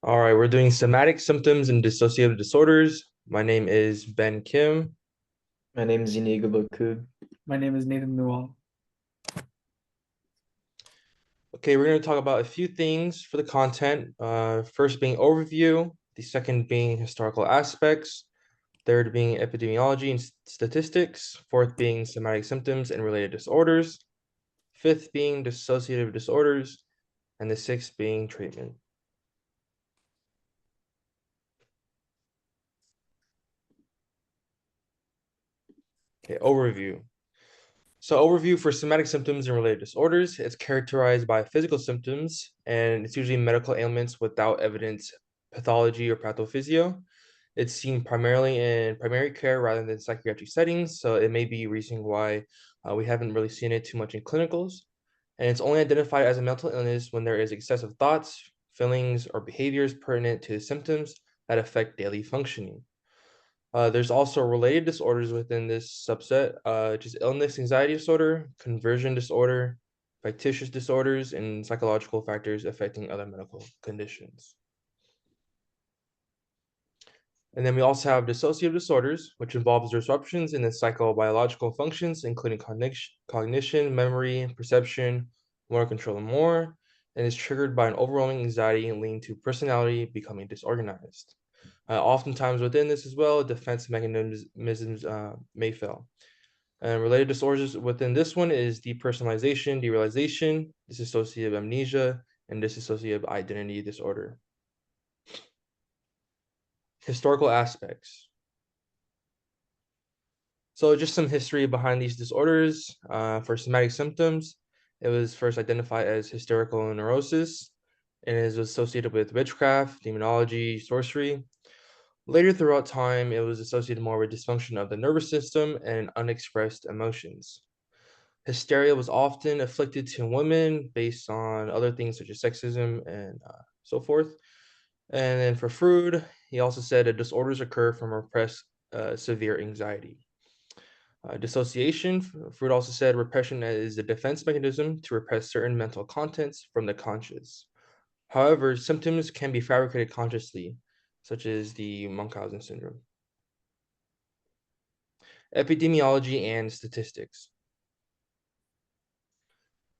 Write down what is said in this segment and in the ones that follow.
All right, we're doing somatic symptoms and dissociative disorders. My name is Ben Kim. My name is Inigo Bakub. My name is Nathan Newell. Okay, we're going to talk about a few things for the content. First being overview, the second being historical aspects, third being epidemiology and statistics, fourth being somatic symptoms and related disorders, fifth being dissociative disorders, and the sixth being treatment. Okay, overview. So overview for somatic symptoms and related disorders, it's characterized by physical symptoms, and it's usually medical ailments without evidence pathology or pathophysio. It's seen primarily in primary care rather than psychiatric settings, so it may be a reason why we haven't really seen it too much in clinicals. And it's only identified as a mental illness when there is excessive thoughts, feelings, or behaviors pertinent to the symptoms that affect daily functioning. There's also related disorders within this subset, which is illness, anxiety disorder, conversion disorder, factitious disorders, and psychological factors affecting other medical conditions. And then we also have dissociative disorders, which involves disruptions in the psychobiological functions, including cognition, memory, perception, motor control, and more, and is triggered by an overwhelming anxiety and leading to personality becoming disorganized. Oftentimes within this as well, defense mechanisms may fail. And related disorders within this one is depersonalization, derealization, dissociative amnesia, and dissociative identity disorder. Historical aspects. So just some history behind these disorders. For somatic symptoms, it was first identified as hysterical neurosis and is associated with witchcraft, demonology, sorcery. Later throughout time, it was associated more with dysfunction of the nervous system and unexpressed emotions. Hysteria was often afflicted to women based on other things such as sexism and so forth. And then for Freud, he also said that disorders occur from repressed severe anxiety. Dissociation, Freud also said repression is a defense mechanism to repress certain mental contents from the conscious. However, symptoms can be fabricated consciously, such as the Munchausen syndrome. Epidemiology and statistics.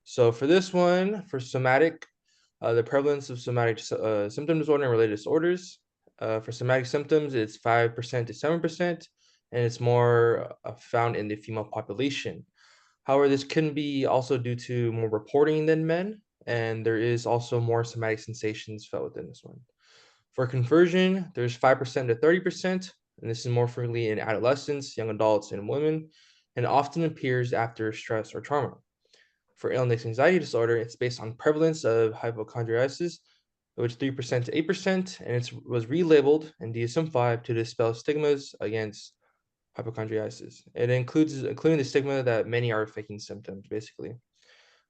So for this one, for somatic, the prevalence of somatic symptom disorder and related disorders. For somatic symptoms, it's 5% to 7%, and it's more found in the female population. However, this can be also due to more reporting than men, and there is also more somatic sensations felt within this one. For conversion, there's 5% to 30%, and this is more frequently in adolescents, young adults, and women, and often appears after stress or trauma. For illness anxiety disorder, it's based on prevalence of hypochondriasis, which 3% to 8%, and it was relabeled in DSM-5 to dispel stigmas against hypochondriasis. It includes including the stigma that many are faking symptoms, basically.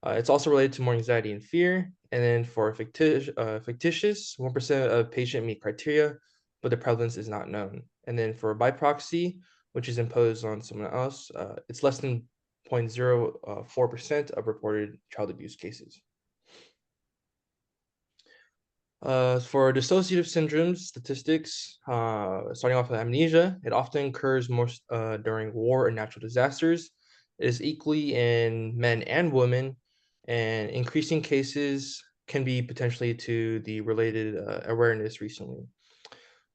It's also related to more anxiety and fear. And then for fictitious, 1% of patient meet criteria, but the prevalence is not known. And then for by proxy, which is imposed on someone else, it's less than 0.04% of reported child abuse cases. For dissociative syndromes statistics, starting off with amnesia, it often occurs most during war and natural disasters. It is equally in men and women, and increasing cases can be potentially to the related awareness recently.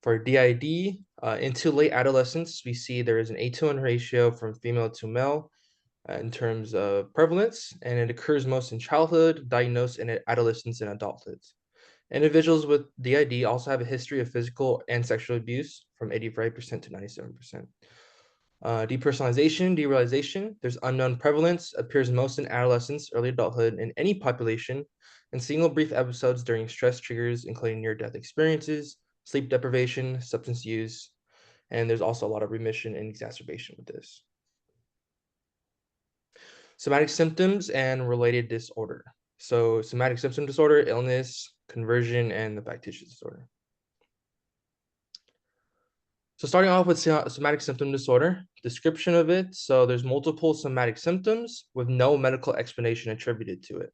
For DID, into late adolescence, we see there is an 8-to-1 ratio from female to male in terms of prevalence, and it occurs most in childhood, diagnosed in adolescence and adulthood. Individuals with DID also have a history of physical and sexual abuse from 85% to 97%. Depersonalization, derealization, there's unknown prevalence, appears most in adolescence, early adulthood, in any population, and single brief episodes during stress triggers, including near-death experiences, sleep deprivation, substance use, and there's also a lot of remission and exacerbation with this. Somatic symptoms and related disorder. So somatic symptom disorder, illness, conversion, and the factitious disorder. So starting off with somatic symptom disorder, description of it. So there's multiple somatic symptoms with no medical explanation attributed to it.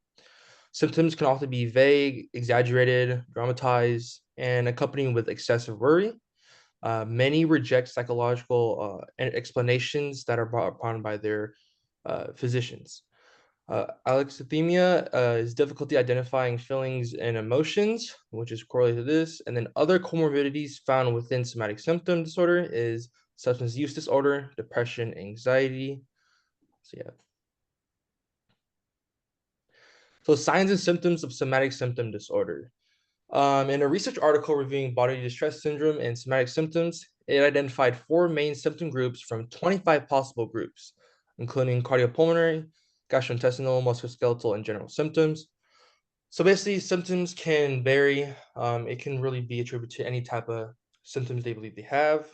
Symptoms can often be vague, exaggerated, dramatized, and accompanied with excessive worry. Many reject psychological explanations that are brought upon by their physicians. Alexithymia is difficulty identifying feelings and emotions, which is correlated to this. And then other comorbidities found within somatic symptom disorder is substance use disorder, depression, anxiety. So yeah. So signs and symptoms of somatic symptom disorder. In a research article reviewing body distress syndrome and somatic symptoms, it identified 4 main symptom groups from 25 possible groups, including cardiopulmonary, gastrointestinal, musculoskeletal, and general symptoms. So basically, symptoms can vary. It can really be attributed to any type of symptoms they believe they have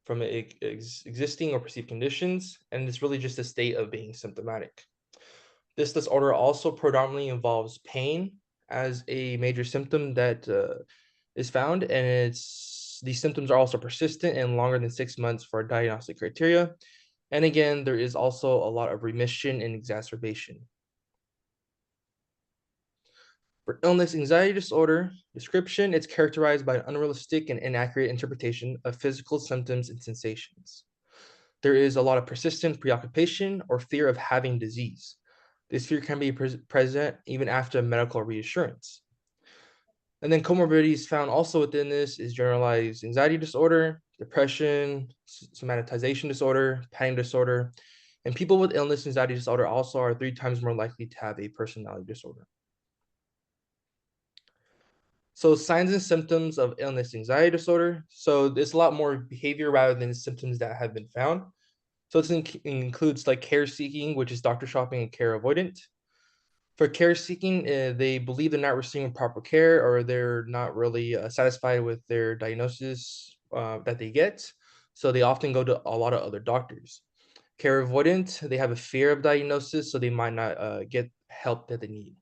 from existing or perceived conditions, and it's really just a state of being symptomatic. This disorder also predominantly involves pain as a major symptom that is found, and these symptoms are also persistent and longer than 6 months for diagnostic criteria. And again, there is also a lot of remission and exacerbation. For illness anxiety disorder description, it's characterized by an unrealistic and inaccurate interpretation of physical symptoms and sensations. There is a lot of persistent preoccupation or fear of having disease. This fear can be present even after medical reassurance. And then comorbidities found also within this is generalized anxiety disorder, depression, somatization disorder, panic disorder, and people with illness anxiety disorder also are 3 times more likely to have a personality disorder. So signs and symptoms of illness anxiety disorder. So there's a lot more behavior rather than symptoms that have been found. So it includes like care seeking, which is doctor shopping, and care avoidant. For care seeking, they believe they're not receiving proper care or they're not really satisfied with their diagnosis that they get. So they often go to a lot of other doctors. Care avoidant, they have a fear of diagnosis, so they might not get help that they need.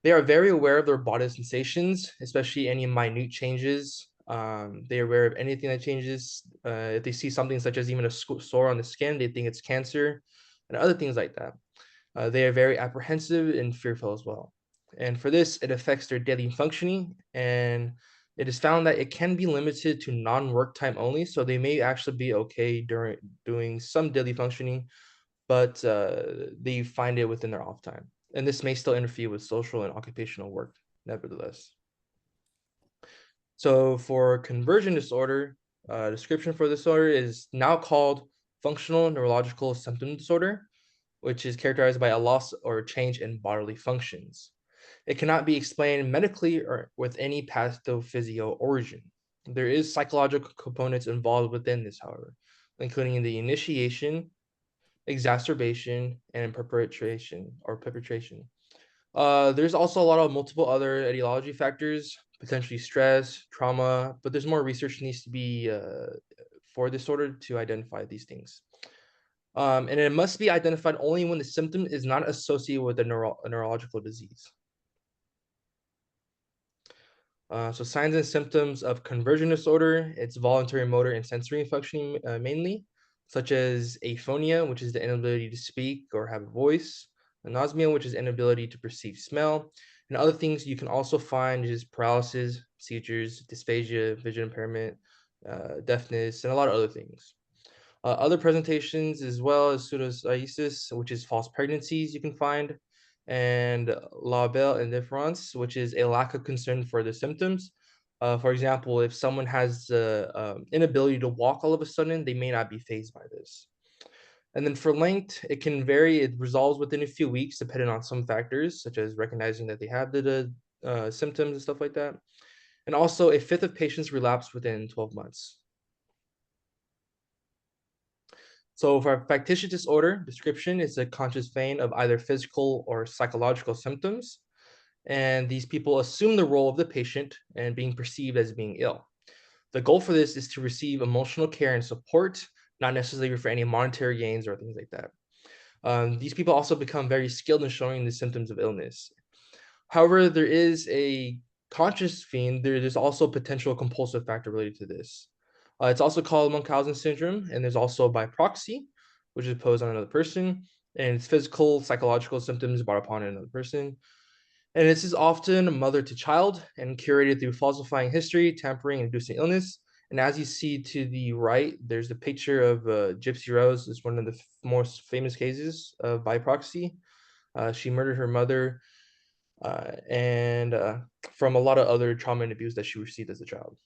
They are very aware of their body sensations, especially any minute changes. They are aware of anything that changes. If they see something such as even a sore on the skin, they think it's cancer and other things like that. They are very apprehensive and fearful as well. And for this, it affects their daily functioning. And it is found that it can be limited to non-work time only. So they may actually be okay during doing some daily functioning, but they find it within their off time. And this may still interfere with social and occupational work, nevertheless. So for conversion disorder, description for this disorder is now called functional neurological symptom disorder, which is characterized by a loss or change in bodily functions. It cannot be explained medically or with any pathophysio origin. There is psychological components involved within this, however, including the initiation, exacerbation, and perpetration. There's also a lot of multiple other etiology factors, potentially stress, trauma, but there's more research needs to be for disorder to identify these things. And it must be identified only when the symptom is not associated with a neurological disease. So signs and symptoms of conversion disorder, it's voluntary motor and sensory functioning mainly, such as aphonia, which is the inability to speak or have a voice, anosmia, which is inability to perceive smell, and other things you can also find is paralysis, seizures, dysphagia, vision impairment, deafness, and a lot of other things. Other presentations as well as pseudocyesis, which is false pregnancies you can find, and labile indifference, which is a lack of concern for the symptoms. For example, if someone has the inability to walk all of a sudden, they may not be fazed by this. And then for length, it can vary. It resolves within a few weeks, depending on some factors, such as recognizing that they have the symptoms and stuff like that. And also, a fifth of patients relapse within 12 months. So for factitious disorder, description is a conscious feign of either physical or psychological symptoms. And these people assume the role of the patient and being perceived as being ill. The goal for this is to receive emotional care and support, not necessarily for any monetary gains or things like that. These people also become very skilled in showing the symptoms of illness. However, there is a conscious fiend, there's also a potential compulsive factor related to this. It's also called Munchausen syndrome, and there's also by proxy, which is imposed on another person, and it's physical, psychological symptoms brought upon another person. And this is often mother to child and curated through falsifying history, tampering, and inducing illness. And as you see to the right, there's the picture of Gypsy Rose. It's one of the most famous cases of by proxy. She murdered her mother and from a lot of other trauma and abuse that she received as a child.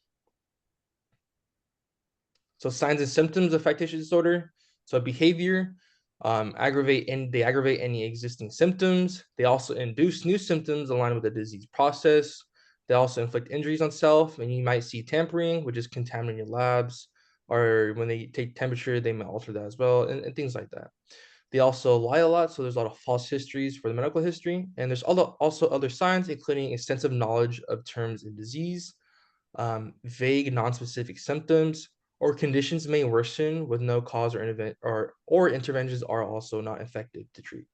So signs and symptoms of factitious disorder. So behavior, they aggravate any existing symptoms. They also induce new symptoms aligned with the disease process. They also inflict injuries on self, and you might see tampering, which is contaminating labs, or when they take temperature, they might alter that as well, and things like that. They also lie a lot, so there's a lot of false histories for the medical history, and there's also other signs, including extensive knowledge of terms in disease, vague, non-specific symptoms, or conditions may worsen with no cause or event or interventions are also not effective to treat.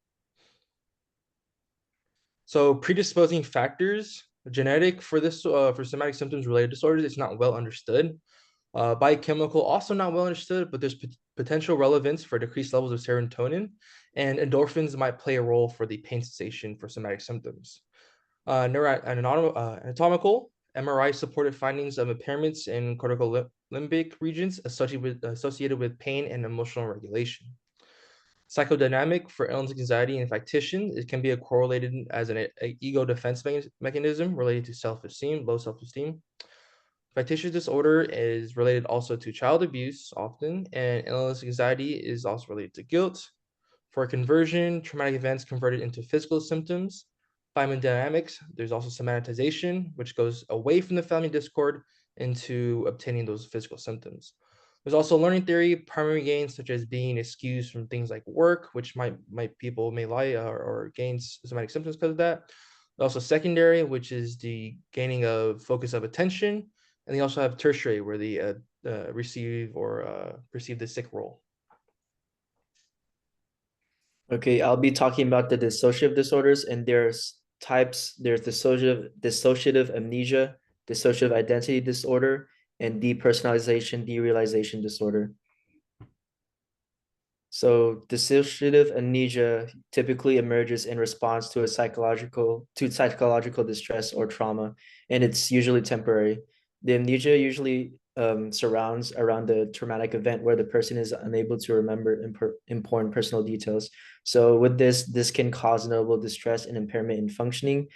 So predisposing factors, genetic for this for somatic symptoms related disorders, it's not well understood. Biochemical also not well understood, but there's potential relevance for decreased levels of serotonin, and endorphins might play a role for the pain cessation for somatic symptoms. Anatomical MRI supported findings of impairments in cortical limbic regions associated with pain and emotional regulation. Psychodynamic for illness, anxiety, and factition, it can be correlated as an ego defense mechanism related to self-esteem, low self-esteem. Factitious disorder is related also to child abuse often, and illness anxiety is also related to guilt. For conversion, traumatic events converted into physical symptoms. Family dynamics, there's also somatization, which goes away from the family discord into obtaining those physical symptoms. There's also learning theory, primary gains such as being excused from things like work, which people may lie or gain somatic symptoms because of that. Also secondary, which is the gaining of focus of attention, and they also have tertiary, where they receive or perceive the sick role. Okay, I'll be talking about the dissociative disorders, and there's types. There's dissociative amnesia, dissociative identity disorder, and depersonalization, derealization disorder. So dissociative amnesia typically emerges in response to psychological distress or trauma, and it's usually temporary. The amnesia usually surrounds around the traumatic event where the person is unable to remember important personal details. So with this can cause notable distress and impairment in functioning.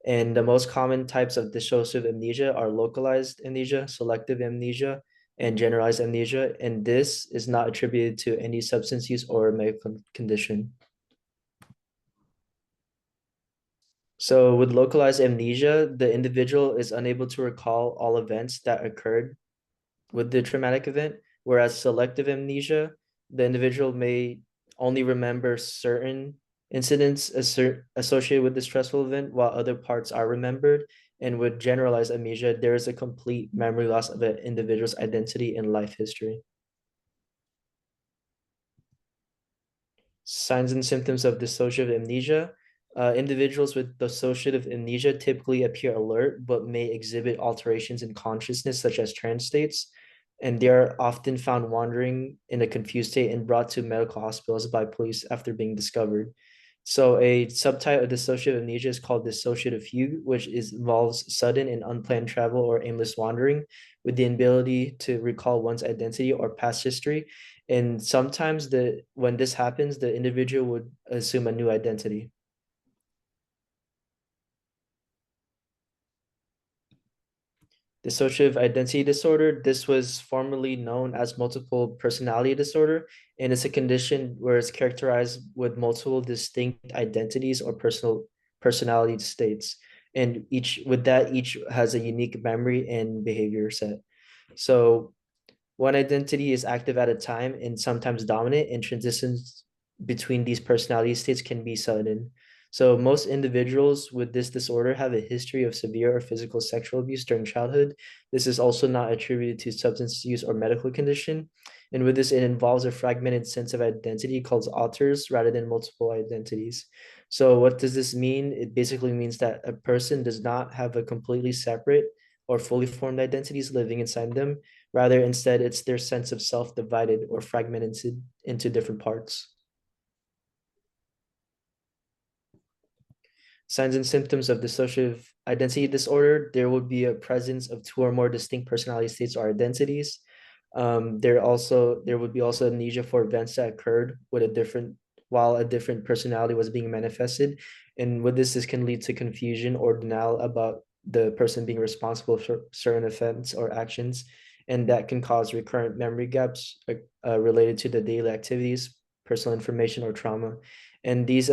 And the most common types of dissociative amnesia are localized amnesia, selective amnesia, and generalized amnesia, and this is not attributed to any substance use or medical condition. So with localized amnesia, the individual is unable to recall all events that occurred with the traumatic event, whereas selective amnesia, the individual may only remember certain incidents associated with the stressful event, while other parts are remembered. And with generalized amnesia, there is a complete memory loss of an individual's identity and life history. Signs and symptoms of dissociative amnesia. Individuals with dissociative amnesia typically appear alert, but may exhibit alterations in consciousness, such as trance states, and they are often found wandering in a confused state and brought to medical hospitals by police after being discovered. So a subtype of dissociative amnesia is called dissociative fugue, which involves sudden and unplanned travel or aimless wandering with the inability to recall one's identity or past history. And sometimes when this happens, the individual would assume a new identity. Dissociative identity disorder. This was formerly known as multiple personality disorder, and it's a condition where it's characterized with multiple distinct identities or personality states. And each has a unique memory and behavior set. So one identity is active at a time and sometimes dominant, and transitions between these personality states can be sudden. So most individuals with this disorder have a history of severe or physical sexual abuse during childhood. This is also not attributed to substance use or medical condition. And with this, it involves a fragmented sense of identity called alters rather than multiple identities. So what does this mean? It basically means that a person does not have a completely separate or fully formed identities living inside them. Rather, instead, it's their sense of self divided or fragmented into different parts. Signs and symptoms of dissociative identity disorder, there would be a presence of two or more distinct personality states or identities. There would be also amnesia for events that occurred with a different while a different personality was being manifested. And with this can lead to confusion or denial about the person being responsible for certain events or actions. And that can cause recurrent memory gaps related to the daily activities, personal information, or trauma. And these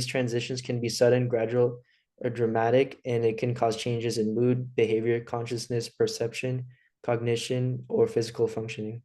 transitions can be sudden, gradual, or dramatic, and it can cause changes in mood, behavior, consciousness, perception, cognition, or physical functioning.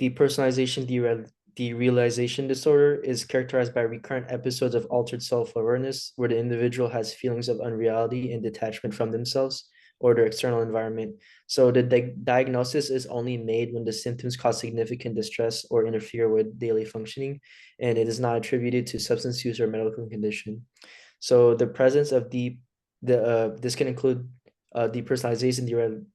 Depersonalization derealization disorder is characterized by recurrent episodes of altered self-awareness where the individual has feelings of unreality and detachment from themselves or their external environment. So the diagnosis is only made when the symptoms cause significant distress or interfere with daily functioning, and it is not attributed to substance use or medical condition. So the presence of this can include depersonalization,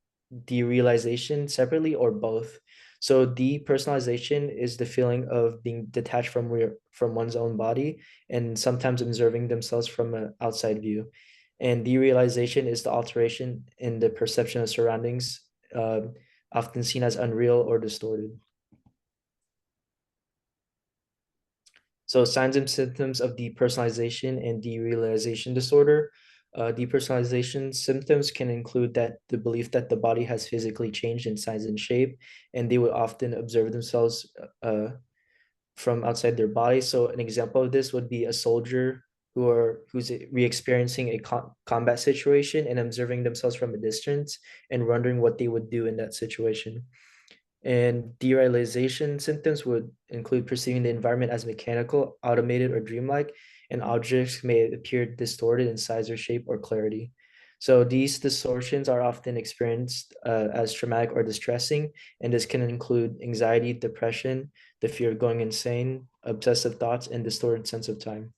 derealization separately or both. So depersonalization is the feeling of being detached from one's own body and sometimes observing themselves from an outside view. And derealization is the alteration in the perception of surroundings, uh, often seen as unreal or distorted. So signs and symptoms of depersonalization and derealization disorder. Depersonalization symptoms can include that the belief that the body has physically changed in size and shape, and they would often observe themselves from outside their body. So an example of this would be a soldier who's re-experiencing a combat situation and observing themselves from a distance and wondering what they would do in that situation. And derealization symptoms would include perceiving the environment as mechanical, automated, or dreamlike, and objects may appear distorted in size or shape or clarity. So these distortions are often experienced as traumatic or distressing, and this can include anxiety, depression, the fear of going insane, obsessive thoughts, and distorted sense of time.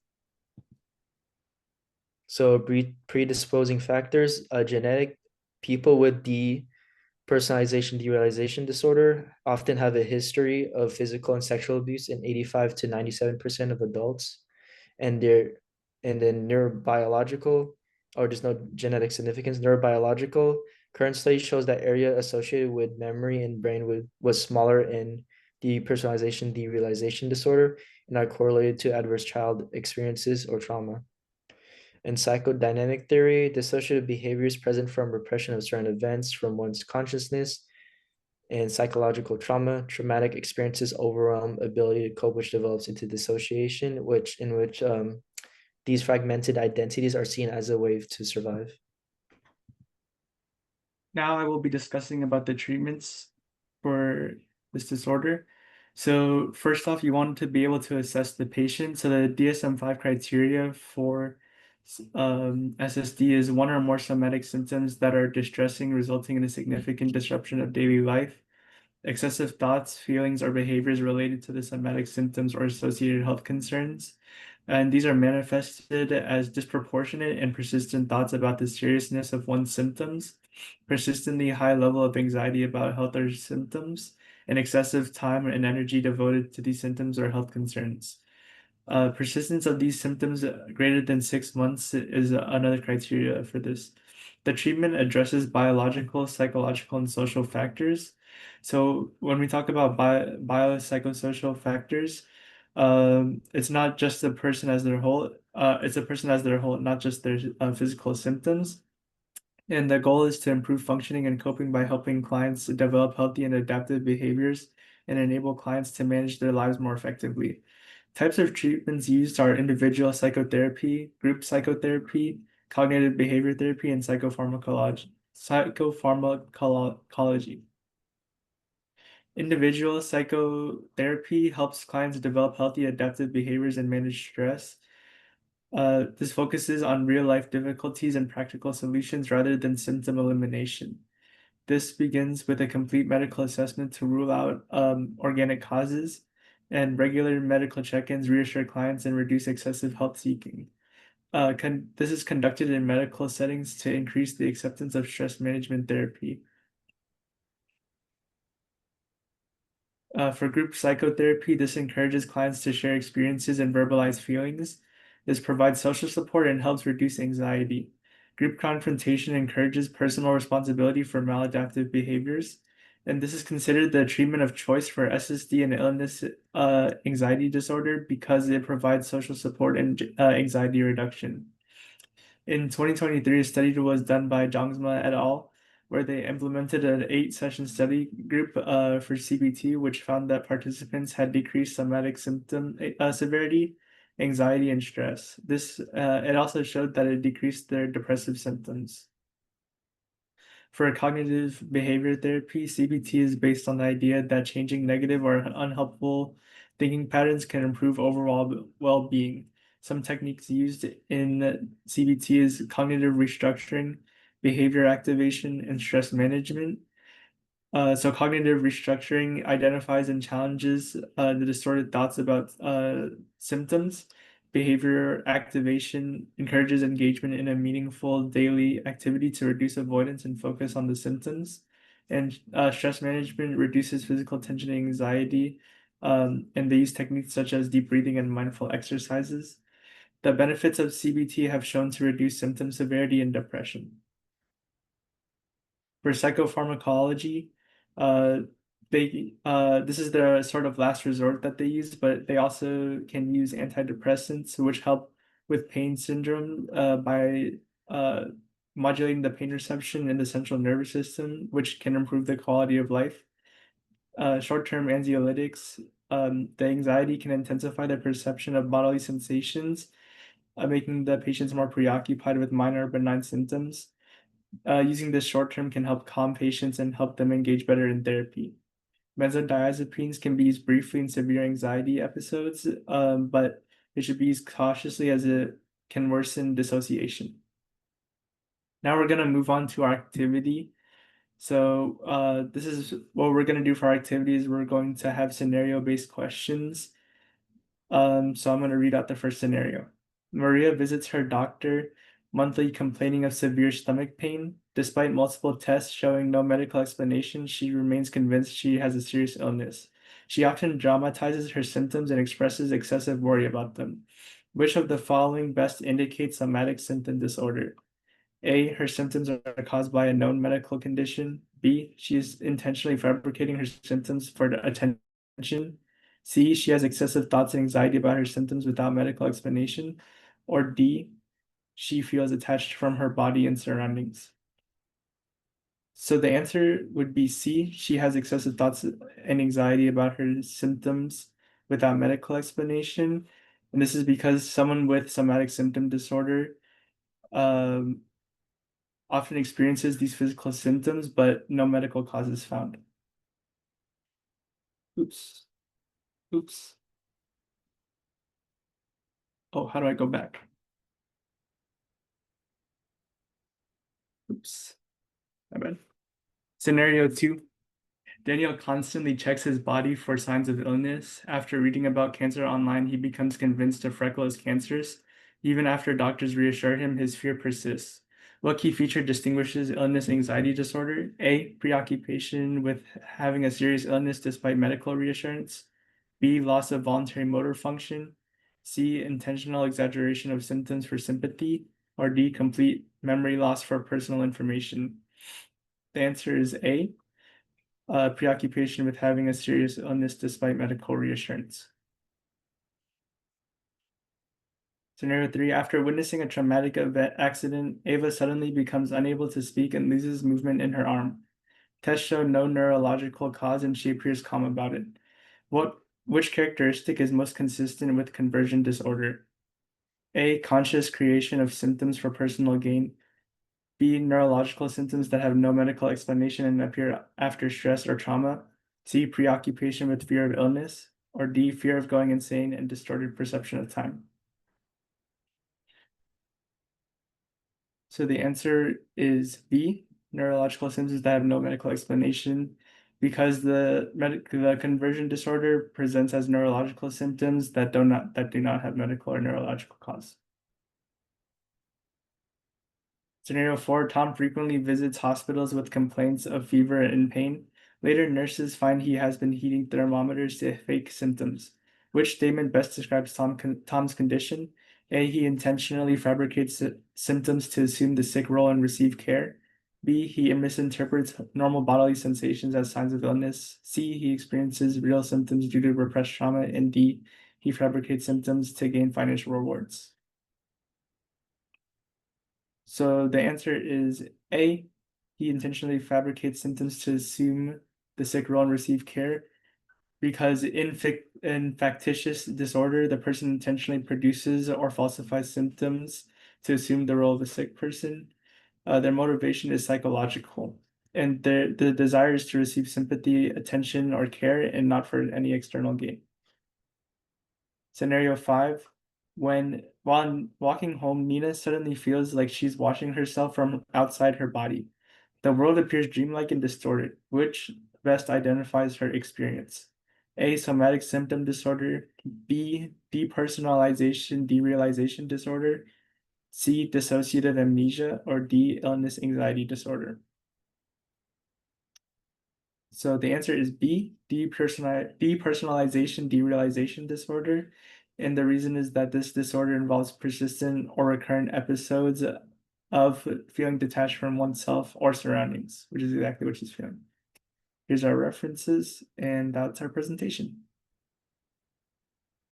So predisposing factors, genetic, people with personalization derealization disorder often have a history of physical and sexual abuse in 85 to 97% of adults. And they're and then neurobiological, or there's no genetic significance, neurobiological current study shows that area associated with memory and brain was smaller in depersonalization derealization disorder and are correlated to adverse child experiences or trauma. In psychodynamic theory, dissociative behaviors present from repression of certain events from one's consciousness and psychological trauma, traumatic experiences overwhelm ability to cope, which develops into dissociation, which these fragmented identities are seen as a way to survive. Now I will be discussing about the treatments for this disorder. So first off, you want to be able to assess the patient. So the DSM-5 criteria for SSD is one or more somatic symptoms that are distressing, resulting in a significant disruption of daily life. Excessive thoughts, feelings, or behaviors related to the somatic symptoms or associated health concerns. And these are manifested as disproportionate and persistent thoughts about the seriousness of one's symptoms, persistently high level of anxiety about health or symptoms, and excessive time and energy devoted to these symptoms or health concerns. Persistence of these symptoms greater than 6 months is another criteria for this. The treatment addresses biological, psychological, and social factors. So when we talk about biopsychosocial factors, it's not just the person as their whole. It's a person as their whole, not just their physical symptoms. And the goal is to improve functioning and coping by helping clients develop healthy and adaptive behaviors and enable clients to manage their lives more effectively. Types of treatments used are individual psychotherapy, group psychotherapy, cognitive behavior therapy, and psychopharmacology. Psychopharmacology. Individual psychotherapy helps clients develop healthy adaptive behaviors and manage stress. This focuses on real life difficulties and practical solutions rather than symptom elimination. This begins with a complete medical assessment to rule out organic causes, and regular medical check-ins reassure clients and reduce excessive health seeking. This is conducted in medical settings to increase the acceptance of stress management therapy. For group psychotherapy, this encourages clients to share experiences and verbalize feelings. This provides social support and helps reduce anxiety. Group confrontation encourages personal responsibility for maladaptive behaviors. And this is considered the treatment of choice for SSD and illness anxiety disorder because it provides social support and anxiety reduction. In 2023, a study was done by Jongsma et al., where they implemented an 8-session study group for CBT, which found that participants had decreased somatic symptom severity, anxiety, and stress. It also showed that it decreased their depressive symptoms. For cognitive behavior therapy, CBT is based on the idea that changing negative or unhelpful thinking patterns can improve overall well-being. Some techniques used in CBT is cognitive restructuring, behavior activation, and stress management. So cognitive restructuring identifies and challenges the distorted thoughts about symptoms. Behavior activation encourages engagement in a meaningful daily activity to reduce avoidance and focus on the symptoms. And stress management reduces physical tension and anxiety. And they use techniques such as deep breathing and mindful exercises. The benefits of CBT have shown to reduce symptom severity and depression. For psychopharmacology, uh, this is the sort of last resort that they use, but they also can use antidepressants, which help with pain syndrome by uh, modulating the pain reception in the central nervous system, which can improve the quality of life. Short-term anxiolytics, the anxiety can intensify the perception of bodily sensations, making the patients more preoccupied with minor benign symptoms. Using this short term can help calm patients and help them engage better in therapy. Benzodiazepines can be used briefly in severe anxiety episodes, but it should be used cautiously as it can worsen dissociation. Now we're going to move on to our activity. So this is what we're going to do for our activity is we're going to have scenario-based questions. So I'm going to read out the first scenario. Maria visits her doctor monthly complaining of severe stomach pain. Despite multiple tests showing no medical explanation, she remains convinced she has a serious illness. She often dramatizes her symptoms and expresses excessive worry about them. Which of the following best indicates somatic symptom disorder? A, her symptoms are caused by a known medical condition. B, she is intentionally fabricating her symptoms for attention. C, she has excessive thoughts and anxiety about her symptoms without medical explanation. Or D, she feels attached from her body and surroundings. So the answer would be C, she has excessive thoughts and anxiety about her symptoms without medical explanation. And this is because someone with somatic symptom disorder um, often experiences these physical symptoms, but no medical cause is found. Oops. Oops. Oh, how do I go back? Oops. My bad. Scenario 2. Daniel constantly checks his body for signs of illness. After reading about cancer online, he becomes convinced a freckle is cancerous. Even after doctors reassure him, his fear persists. What key feature distinguishes illness anxiety disorder? A, preoccupation with having a serious illness despite medical reassurance. B, loss of voluntary motor function. C, intentional exaggeration of symptoms for sympathy. Or D, complete memory loss for personal information. The answer is A, preoccupation with having a serious illness despite medical reassurance. Scenario 3, after witnessing a traumatic event accident, Ava suddenly becomes unable to speak and loses movement in her arm. Tests show no neurological cause and she appears calm about it. Which characteristic is most consistent with conversion disorder? A, conscious creation of symptoms for personal gain. B, neurological symptoms that have no medical explanation and appear after stress or trauma. C, preoccupation with fear of illness. Or D, fear of going insane and distorted perception of time. So the answer is B, neurological symptoms that have no medical explanation, because the conversion disorder presents as neurological symptoms that do not have medical or neurological cause. Scenario 4, Tom frequently visits hospitals with complaints of fever and pain. Later, nurses find he has been heating thermometers to fake symptoms. Which statement best describes Tom's condition? A. He intentionally fabricates symptoms to assume the sick role and receive care. B. He misinterprets normal bodily sensations as signs of illness. C. He experiences real symptoms due to repressed trauma. And D. He fabricates symptoms to gain financial rewards. So the answer is A. He intentionally fabricates symptoms to assume the sick role and receive care, because in factitious disorder, the person intentionally produces or falsifies symptoms to assume the role of a sick person. Their motivation is psychological, and the desire is to receive sympathy, attention, or care, and not for any external gain. Scenario 5. While walking home, Nina suddenly feels like she's watching herself from outside her body. The world appears dreamlike and distorted. Which best identifies her experience? A. Somatic symptom disorder. B. Depersonalization derealization disorder. C. Dissociative amnesia. Or D. Illness anxiety disorder. So the answer is B, depersonalization derealization disorder. And the reason is that this disorder involves persistent or recurrent episodes of feeling detached from oneself or surroundings, which is exactly what she's feeling. Here's our references, and that's our presentation.